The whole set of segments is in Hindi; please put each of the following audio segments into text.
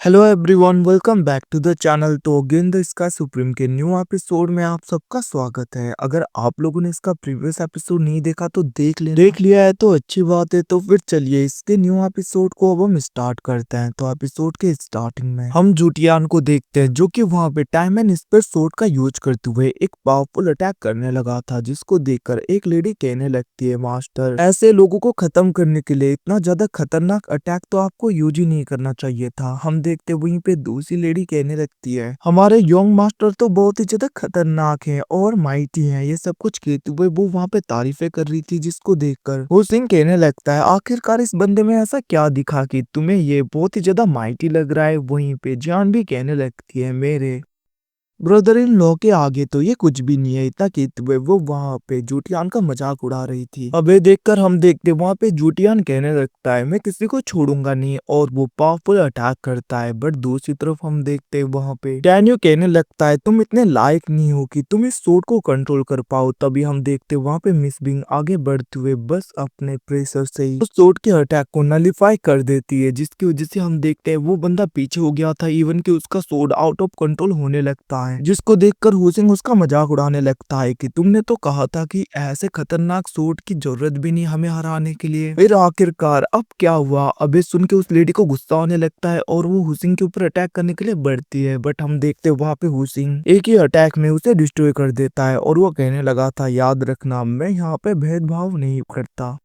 Hello everyone, welcome back to the channel. तो अगेन द स्काई सुप्रीम के न्यू एपिसोड में आप सबका स्वागत है। अगर आप लोगों ने इसका प्रीवियस एपिसोड नहीं देखा तो देख लिया है तो अच्छी बात है। तो फिर चलिए इसके न्यू एपिसोड को अब हम स्टार्ट करते हैं। तो एपिसोड के स्टार्टिंग में हम जूटियान को देखते हैं जो कि वहां पे टाइम एंड स्पेस सोर्ड का यूज करते हुए एक पावरफुल अटैक करने लगा था, जिसको देखकर एक लेडी कहने लगती है, मास्टर ऐसे लोगों को खत्म करने के लिए इतना ज्यादा खतरनाक अटैक तो आपको यूज ही नहीं करना चाहिए था। हम देखते वहीं पे दूसरी लेडी कहने लगती है, हमारे यंग मास्टर तो बहुत ही ज्यादा खतरनाक है और माइटी है। ये सब कुछ कहते हुए वो वहाँ पे तारीफें कर रही थी, जिसको देखकर वो सिंह कहने लगता है, आखिरकार इस बंदे में ऐसा क्या दिखा कि तुम्हें ये बहुत ही ज्यादा माइटी लग रहा है। वहीं पे जान भी कहने लगती है, मेरे ब्रदर इन लॉ के आगे तो ये कुछ भी नहीं है। इतना कहते हुए वो वहां पे जूटियान का मजाक उड़ा रही थी। अबे देखकर हम देखते वहां पे जूटियान कहने लगता है, मैं किसी को छोड़ूंगा नहीं, और वो पावरफुल अटैक करता है। बट दूसरी तरफ हम देखते वहां पे डैनियो कहने लगता है, तुम इतने लायक नहीं हो कि तुम इस सूट को कंट्रोल कर पाओ। तभी हम देखते वहां पे मिस बिंग आगे बढ़ते हुए बस अपने प्रेशर से ही उस सूट के अटैक को नलिफाई कर देती है, जिसकी वजह से हम देखते हैं वो बंदा पीछे हो गया था, इवन कि उसका सोड आउट ऑफ कंट्रोल होने लगता है। जिसको देखकर हुसिंग उसका मजाक उड़ाने लगता है कि तुमने तो कहा था कि ऐसे खतरनाक सूट की जरूरत भी नहीं हमें हराने के लिए। फिर आखिरकार अब क्या हुआ? अबे सुन के उस लेडी को गुस्सा आने लगता है और वो हुसिंग के ऊपर अटैक करने के लिए बढ़ती है। बट हम देखते वहां पे हुसिंग एक ही अटैक में उसे डिस्ट्रॉय कर देता है और वो कहने लगा था, याद रखना मैं यहाँ पे भेदभाव नहीं करता,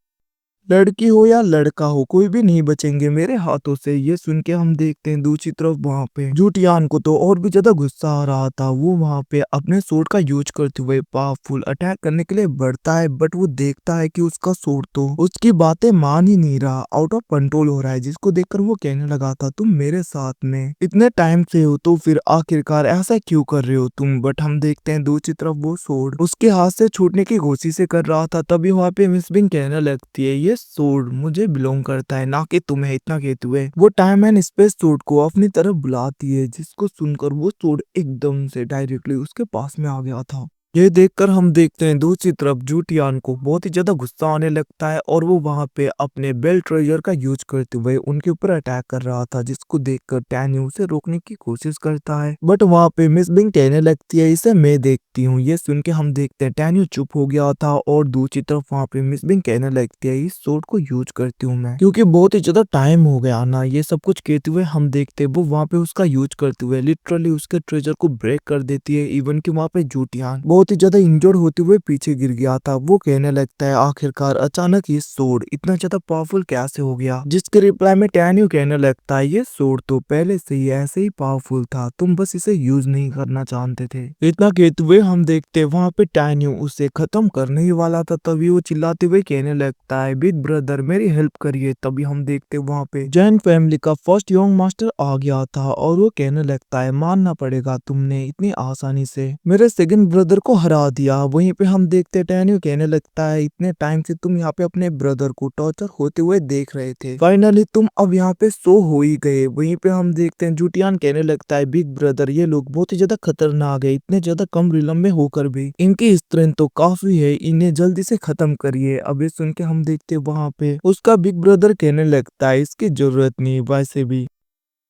लड़की हो या लड़का हो कोई भी नहीं बचेंगे मेरे हाथों से। ये सुन के हम देखते हैं दूसरी तरफ वहां पे जूटियान को तो और भी ज्यादा गुस्सा आ रहा था। वो वहां पे अपने सोर्ड का यूज करते हुए पावरफुल अटैक करने के लिए बढ़ता है। बट वो देखता है कि उसका सोर्ड तो उसकी बातें मान ही नहीं रहा, आउट ऑफ कंट्रोल हो रहा है। जिसको देखकर वो कहने लगा था, तुम मेरे साथ में इतने टाइम से हो तो फिर आखिरकार ऐसा क्यों कर रहे हो तुम? बट हम देखते हैं दूसरी तरफ वो सोर्ड उसके हाथ से छूटने की कोशिश कर रहा था। तभी वहां पे मिस बिंग कहने लगती है, ये सोर्ड मुझे बिलोंग करता है ना कि तुम्हें। इतना कहते हुए वो टाइम एंड स्पेस सोर्ड को अपनी तरफ बुलाती है, जिसको सुनकर वो सोर्ड एकदम से डायरेक्टली उसके पास में आ गया था। ये देखकर हम देखते हैं दूसरी तरफ जूटियान को बहुत ही ज्यादा गुस्सा आने लगता है और वो वहां पे अपने बेल्ट ट्रेजर का यूज करते हुए उनके ऊपर अटैक कर रहा था, जिसको देखकर टैन्यू उसे रोकने की कोशिश करता है। बट वहां पे मिस बिंग कहने लगती है, इसे मैं देखती हूँ। ये सुन के हम देखते हैं टैन्यू चुप हो गया था और दूसरी तरफ वहां पे मिस बिंग कहने लगती है, इस सोर्ड को यूज करती हूँ मैं, क्योंकि बहुत ही ज्यादा टाइम हो गया ना। ये सब कुछ कहते हुए हम देखते हैं वो वहां पे उसका यूज करते हुए लिटरली उसके ट्रेजर को ब्रेक कर देती है। इवन कि वहां पे जूटियान बहुत ही ज्यादा इंजर्ड होते हुए पीछे गिर गया था। वो कहने लगता है, आखिरकार अचानक ये सोर्ड इतना ज्यादा पावरफुल कैसे हो गया? जिसके रिप्लाई में टैन्यू कहने लगता है, ये सोर्ड तो पहले से ही ऐसे ही पावरफुल था, तुम बस इसे यूज नहीं करना जानते थे। इतना कहते हुए हम देखते वहां पे टैन्यू उसे खत्म करने ही वाला था। तभी वो चिल्लाते हुए कहने लगता है, बिग ब्रदर मेरी हेल्प करिए। तभी हम देखते वहां पे जैन फैमिली का फर्स्ट यंग मास्टर आ गया था और वो कहने लगता है, मानना पड़ेगा तुमने इतनी आसानी से मेरे सेकंड ब्रदर को हरा दिया। वहीं पे हम देखते टैन्यू कहने लगता है, इतने टाइम से तुम यहाँ पे अपने ब्रदर को टॉर्चर होते हुए देख रहे थे, फाइनली तुम अब यहाँ पे सो हो ही गए। वहीं पे हम देखते हैं जूटियान कहने लगता है, बिग ब्रदर ये लोग बहुत ही ज्यादा खतरनाक है, इतने ज्यादा कम रिलम में होकर भी इनकी स्ट्रेंथ तो काफी है, इन्हें जल्दी से खत्म करिए। अब ये सुन के हम देखते वहां पे उसका बिग ब्रदर कहने लगता है, इसकी जरूरत नहीं, वैसे भी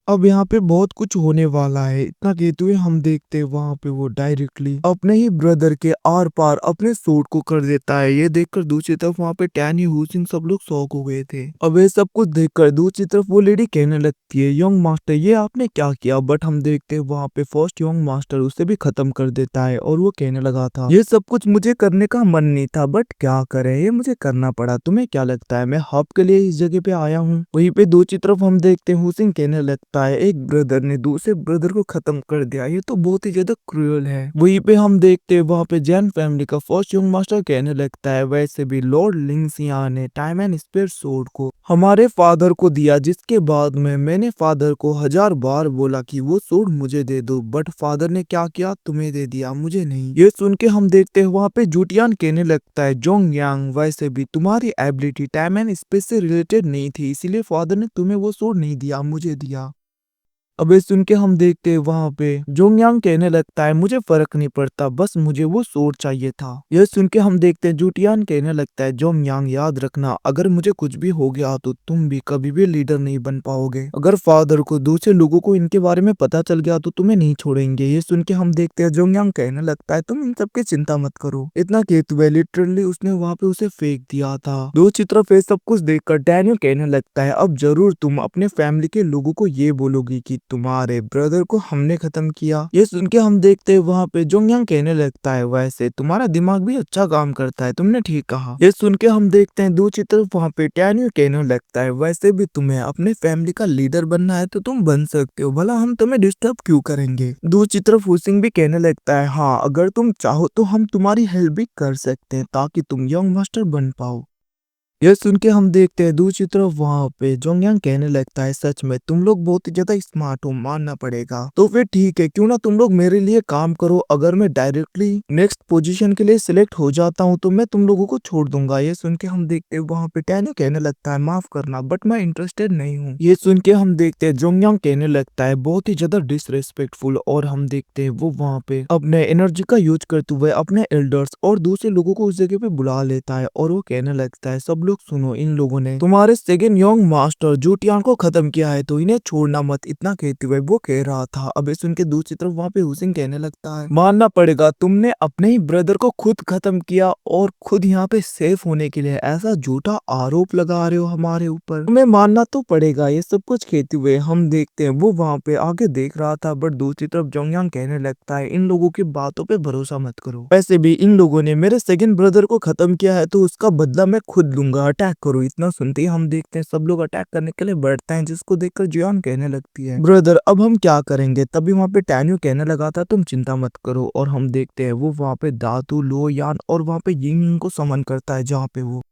अब यहाँ पे बहुत कुछ होने वाला है। इतना कहते हुए हम देखते हैं वहां पे वो डायरेक्टली अपने ही ब्रदर के आर पार अपने सूट को कर देता है। ये देखकर दूसरी तरफ वहां पे टैनी हुसिंग सब लोग शॉक हो गए थे। अब ये सब कुछ देखकर दूसरी तरफ वो लेडी कहने लगती है, यंग मास्टर ये आपने क्या किया? बट हम देखते हैं वहां पे फर्स्ट यंग मास्टर उसे भी खत्म कर देता है और वो कहने लगा था, ये सब कुछ मुझे करने का मन नहीं था, बट क्या करे ये मुझे करना पड़ा। तुम्हें क्या लगता है मैं हब के लिए इस जगह पे आया हूँ? वहीं पे दूसरी तरफ हम देखते हैं हुसिंग कहने लगता है, एक ब्रदर ने दूसरे ब्रदर को खत्म कर दिया, ये तो बहुत ही ज्यादा क्रूअल है। वहीं पे हम देखते हैं वहां पे जैन फैमिली का फर्स्ट यंग मास्टर कहने लगता है, वैसे भी लॉर्ड लिंगसिया ने टाइम एंड स्पेस सोर्ड को हमारे फादर को दिया, जिसके बाद में मैंने फादर को 1000 बार बोला कि वो सोर्ड मुझे दे दो, बट फादर ने क्या किया, तुम्हें दे दिया, मुझे नहीं। ये सुन के हम देखते हैं वहां पे जूटियान कहने लगता है, जोंग यांग वैसे भी तुम्हारी एबिलिटी टाइम एंड स्पेस से रिलेटेड नहीं थी, इसीलिए फादर ने तुम्हें वो सोर्ड नहीं दिया, मुझे दिया। अबे सुन के हम देखते हैं वहाँ पे जोंगयांग कहने लगता है मुझे फर्क नहीं पड़ता, बस मुझे वो सोर चाहिए था। यह सुन के हम देखते हैं जूटियान कहने लगता है जोंगयांग याद रखना, अगर मुझे कुछ भी हो गया तो तुम भी कभी भी लीडर नहीं बन पाओगे। अगर फादर को दूसरे लोगों को इनके बारे में पता चल गया तो तुम्हें नहीं छोड़ेंगे। ये सुन के हम देखते हैं जोंगयांग कहने लगता है तुम इन सब की चिंता मत करो। इतना कहते हुए लिटरली उसने वहाँ पे उसे फेंक दिया था। दूसरी तरफ ये सब कुछ देखकर डैनियल कहने लगता है अब जरूर तुम अपने फैमिली के लोगों को ये बोलोगी कि तुम्हारे ब्रदर को हमने खत्म किया। ये सुन के हम देखते हैं वहाँ पे जोंगयांग कहने लगता है वैसे तुम्हारा दिमाग भी अच्छा काम करता है, तुमने ठीक कहा। ये सुन के हम देखते हैं दूसरी तरफ वहाँ पे डैनियल कहने लगता है वैसे भी तुम्हें अपने फैमिली का लीडर बनना है तो तुम बन सकते हो, भला हम तुम्हें डिस्टर्ब क्यों करेंगे। दूसरी तरफ हुसिंग भी कहने लगता है हाँ अगर तुम चाहो तो हम तुम्हारी हेल्प भी कर सकते हैं ताकि तुम यंग मास्टर बन पाओ। यह सुन के हम देखते हैं दूसरी तरफ वहाँ पे जोंगयांग कहने लगता है सच में तुम लोग बहुत ही ज्यादा स्मार्ट हो, मानना पड़ेगा। तो फिर ठीक है क्यों ना तुम लोग मेरे लिए काम करो, अगर मैं डायरेक्टली नेक्स्ट पोजीशन के लिए सिलेक्ट हो जाता हूँ तो मैं तुम लोगों को छोड़ दूंगा। ये सुन के हम देखते हैं वहाँ पे टैन्यू कहने लगता है माफ करना बट मैं इंटरेस्टेड नहीं हूँ। ये सुन के हम देखते हैं जोंगयांग कहने लगता है बहुत ही ज्यादा डिसरेस्पेक्टफुल, और हम देखते हैं वो वहाँ पे अपने एनर्जी का यूज करते हुए अपने एल्डर्स और दूसरे लोगों को उस जगह पे बुला लेता है और वो कहने लगता है सब लोग सुनो, इन लोगों ने तुम्हारे सेकंड यंग मास्टर जूटियान को खत्म किया है तो इन्हें छोड़ना मत। इतना कहते हुए वो कह रहा था। अबे सुन के दूसरी तरफ वहाँ पे हुसैन कहने लगता है मानना पड़ेगा तुमने अपने ही ब्रदर को खुद खत्म किया और खुद यहाँ पे सेफ होने के लिए ऐसा झूठा आरोप लगा रहे हो हमारे ऊपर, तुम्हें मानना तो पड़ेगा। ये सब कुछ कहते हुए हम देखते हैं वो वहाँ पे आगे देख रहा था, बट दूसरी तरफ जोंगयांग कहने लगता है इन लोगों की बातों पे भरोसा मत करो, वैसे भी इन लोगों ने मेरे सेकंड ब्रदर को खत्म किया है तो उसका बदला मैं खुद लूंगा, अटैक करो। इतना सुनते ही हम देखते हैं सब लोग अटैक करने के लिए बढ़ते हैं, जिसको देखकर जियान कहने लगती है ब्रदर अब हम क्या करेंगे। तभी वहाँ पे टैन्यू कहने लगा था तुम चिंता मत करो, और हम देखते हैं वो वहाँ पे दातू लो यान और वहाँ पे यिंग को समन करता है, जहाँ पे वो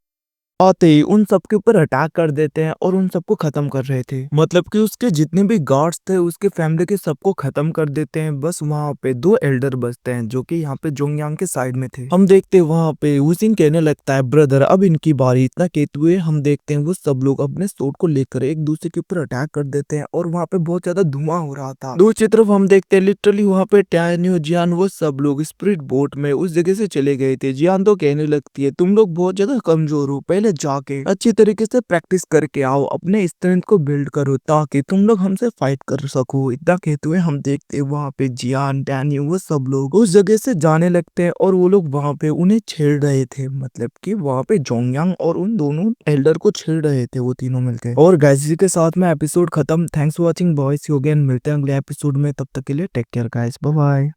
आते ही उन सबके ऊपर अटैक कर देते हैं और उन सबको खत्म कर रहे थे। मतलब कि उसके जितने भी गार्ड्स थे उसके फैमिली के सबको खत्म कर देते हैं, बस वहाँ पे दो एल्डर बचते हैं जो कि यहाँ पे जोंगयांग के साइड में थे। हम देखते हैं वहाँ पे हुसिन कहने लगता है ब्रदर अब इनकी बारी। इतना कहते हुए हम देखते हैं वो सब लोग अपने सोट को लेकर एक दूसरे के ऊपर अटैक कर देते हैं और वहाँ पे बहुत ज्यादा धुआं हो रहा था। दूसरी तरफ हम देखते हैं लिटरली वहाँ पे टैन्यू जियान वो सब लोग स्पिरिट बोट में उस जगह से चले गए थे। जियान तो कहने लगती है तुम लोग बहुत ज्यादा कमजोर हो, पहले जाके अच्छी तरीके से प्रैक्टिस करके आओ, अपने स्ट्रेंथ को बिल्ड करो ताकि तुम लोग हमसे फाइट कर सको। इतना कहते हुए हम देखते हैं वहाँ पे जियान डैनी वो सब लोग उस जगह से जाने लगते हैं और वो लोग वहाँ पे उन्हें छेड़ रहे थे, मतलब कि वहाँ पे जोंगयांग और उन दोनों एल्डर को छेड़ रहे थे वो तीनों मिलकर। और गाइस इसी के साथ में एपिसोड खत्म। Thanks for watching boys, you again मिलते हैं अगले एपिसोड में, तब तक के लिए take care guys, bye bye.